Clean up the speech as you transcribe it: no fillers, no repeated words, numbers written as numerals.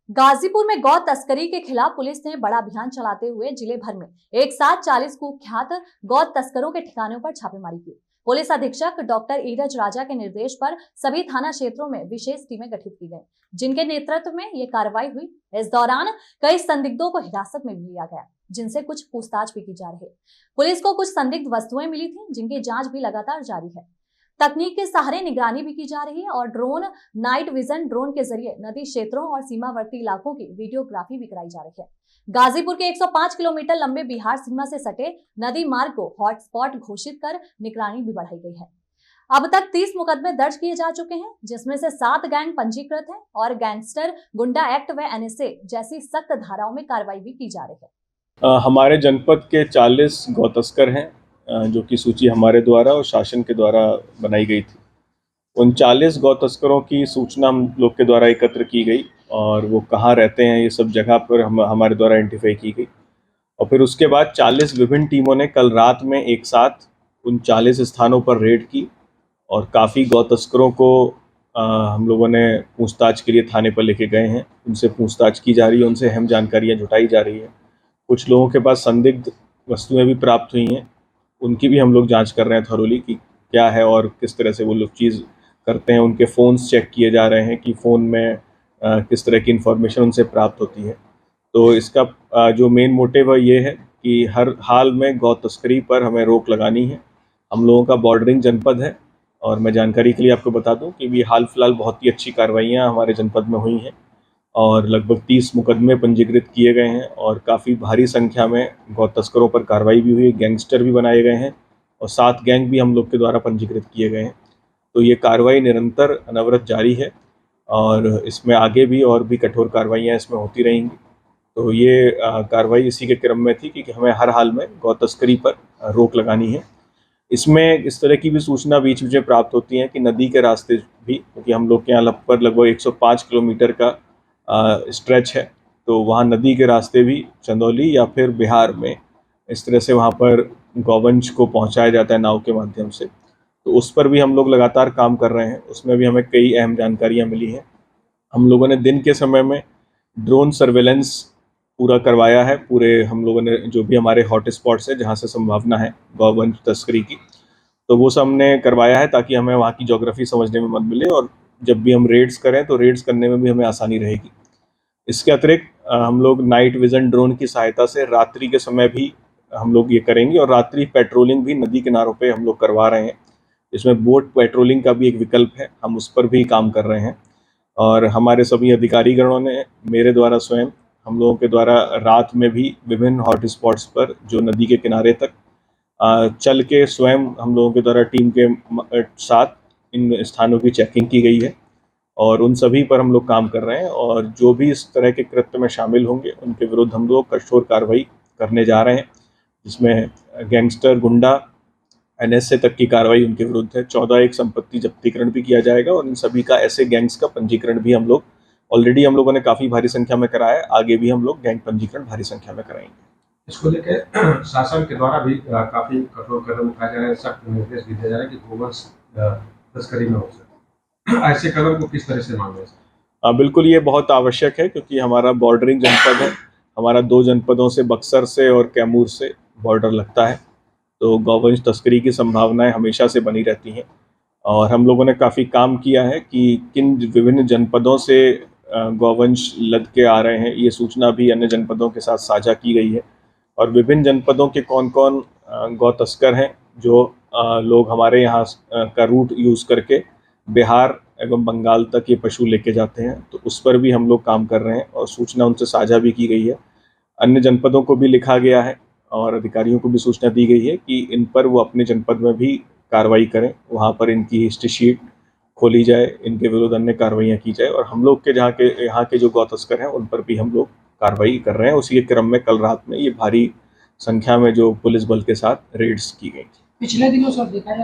गाजीपुर में गौ तस्करी के खिलाफ पुलिस ने बड़ा अभियान चलाते हुए जिले भर में एक साथ 40 कुख्यात गौ तस्करों के ठिकानों पर छापेमारी की। पुलिस अधीक्षक डॉक्टर ईरज राजा के निर्देश पर सभी थाना क्षेत्रों में विशेष टीमें गठित की गई, जिनके नेतृत्व में ये कार्रवाई हुई। इस दौरान कई संदिग्धों को हिरासत में लिया गया, जिनसे कुछ पूछताछ भी की जा रही है। पुलिस को कुछ संदिग्ध वस्तुएं मिली थी, जिनकी जांच भी लगातार जारी है। तकनीक के सहारे निगरानी भी की जा रही है और नाइट विजन ड्रोन के जरिए नदी क्षेत्रों और सीमावर्ती इलाकों की वीडियोग्राफी भी कराई जा रही है। गाजीपुर के 105 किलोमीटर लंबे बिहार सीमा से सटे नदी मार्ग को हॉटस्पॉट घोषित कर निगरानी भी बढ़ाई गई है। अब तक 30 मुकदमे दर्ज किए जा चुके हैं, जिसमें से 7 गैंग पंजीकृत हैं और गैंगस्टर गुंडा एक्ट व एनएसए जैसी सख्त धाराओं में कार्रवाई भी की जा रही है। हमारे जनपद के 40 गौ तस्कर हैं, जो कि सूची हमारे द्वारा और शासन के द्वारा बनाई गई थी। उन 40 गौ तस्करों की सूचना हम लोग के द्वारा एकत्र की गई और वो कहाँ रहते हैं ये सब जगह पर हमारे द्वारा आइडेंटिफाई की गई। और फिर उसके बाद 40 विभिन्न टीमों ने कल रात में एक साथ उन 40 स्थानों पर रेड की और काफ़ी गौ तस्करों को हम लोगों ने पूछताछ के लिए थाने पर लेके गए हैं। उनसे पूछताछ की जा रही है, उनसे अहम जानकारियाँ जुटाई जा रही है। कुछ लोगों के पास संदिग्ध वस्तुएं भी प्राप्त हुई हैं, उनकी भी हम लोग जांच कर रहे हैं थॉरोली कि क्या है और किस तरह से वो लोग चीज़ करते हैं। उनके फ़ोन्स चेक किए जा रहे हैं कि फ़ोन में किस तरह की इन्फॉर्मेशन उनसे प्राप्त होती है। तो इसका जो मेन मोटिव है ये है कि हर हाल में गौ तस्करी पर हमें रोक लगानी है। हम लोगों का बॉर्डरिंग जनपद है और मैं जानकारी के लिए आपको बता दूं कि भी हाल फिलहाल बहुत ही अच्छी कार्रवाइयाँ हमारे जनपद में हुई हैं और लगभग 30 मुकदमे पंजीकृत किए गए हैं और काफ़ी भारी संख्या में गौ तस्करों पर कार्रवाई भी हुई, गैंगस्टर भी बनाए गए हैं और 7 गैंग भी हम लोग के द्वारा पंजीकृत किए गए हैं। तो ये कार्रवाई निरंतर अनवरत जारी है और इसमें आगे भी और भी कठोर कार्रवाइयाँ इसमें होती रहेंगी। तो ये कार्रवाई इसी के क्रम में थी कि हमें हर हाल में गौ तस्करी पर रोक लगानी है। इसमें इस तरह की भी सूचना बीच बीच में प्राप्त होती है कि नदी के रास्ते भी, क्योंकि हम लोग के यहाँ लगभग 105 किलोमीटर का स्ट्रेच है, तो वहाँ नदी के रास्ते भी चंदौली या फिर बिहार में इस तरह से वहाँ पर गौवंश को पहुँचाया जाता है नाव के माध्यम से। तो उस पर भी हम लोग लगातार काम कर रहे हैं, उसमें भी हमें कई अहम जानकारियाँ मिली हैं। हम लोगों ने दिन के समय में ड्रोन सर्वेलेंस पूरा करवाया है। पूरे हम लोगों ने जो भी हमारे हॉट स्पॉट्स है जहाँ से संभावना है गौवंश तस्करी की, तो वो सब हमने करवाया है ताकि हमें वहाँ की ज्योग्राफी समझने में मदद मिले और जब भी हम रेड्स करें तो रेड्स करने में भी हमें आसानी रहेगी। इसके अतिरिक्त हम लोग नाइट विजन ड्रोन की सहायता से रात्रि के समय भी हम लोग ये करेंगे और रात्रि पेट्रोलिंग भी नदी किनारों पे हम लोग करवा रहे हैं। इसमें बोट पेट्रोलिंग का भी एक विकल्प है, हम उस पर भी काम कर रहे हैं। और हमारे सभी अधिकारीगणों ने मेरे द्वारा स्वयं हम लोगों के द्वारा रात में भी विभिन्न हॉट स्पॉट्स पर जो नदी के किनारे तक चल के स्वयं हम लोगों के द्वारा टीम के साथ इन स्थानों की चेकिंग की गई है और उन सभी पर हम लोग काम कर रहे हैं और जो भी इस तरह के कृत्य में शामिल होंगे उनके विरुद्ध हम लोग कठोर कार्रवाई करने जा रहे हैं, जिसमें गैंगस्टर, गुंडा, एनएसए तक की कार्रवाई उनके विरुद्ध है। 14 एक संपत्ति जब्तीकरण भी किया जाएगा और इन सभी का ऐसे गैंग्स का पंजीकरण भी हम लोग ऑलरेडी हम लोगों ने काफ़ी भारी संख्या में कराया है, आगे भी हम लोग गैंग पंजीकरण भारी संख्या में कराएंगे। इसको लेकर शासन के द्वारा भी काफी कठोर कदम उठाए जा रहे हैं, सख्त निर्देश भी दिया जा रहा है कि गोवंश तस्करी में हो सके। ऐसे कदम को किस तरह से मांगे? बिल्कुल ये बहुत आवश्यक है क्योंकि हमारा बॉर्डरिंग जनपद है। हमारा 2 जनपदों से बक्सर से और कैमूर से बॉर्डर लगता है, तो गौवंश तस्करी की संभावनाएं हमेशा से बनी रहती हैं और हम लोगों ने काफ़ी काम किया है कि किन विभिन्न जनपदों से गौवंश लद के आ रहे हैं, ये सूचना भी अन्य जनपदों के साथ साझा की गई है और विभिन्न जनपदों के कौन कौन गौ तस्कर हैं जो लोग हमारे यहाँ का रूट यूज़ करके बिहार एवं बंगाल तक ये पशु लेके जाते हैं, तो उस पर भी हम लोग काम कर रहे हैं और सूचना उनसे साझा भी की गई है। अन्य जनपदों को भी लिखा गया है और अधिकारियों को भी सूचना दी गई है कि इन पर वो अपने जनपद में भी कार्रवाई करें, वहाँ पर इनकी हिस्ट्री शीट खोली जाए, इनके विरुद्ध अन्य कार्रवाइयाँ की जाए और हम लोग के यहाँ के जो गौ तस्कर हैं उन पर भी हम लोग कार्रवाई कर रहे हैं। उसी के क्रम में कल रात में ये भारी संख्या में जो पुलिस बल के साथ रेड्स की गई थी। पिछले दिनों सर देखा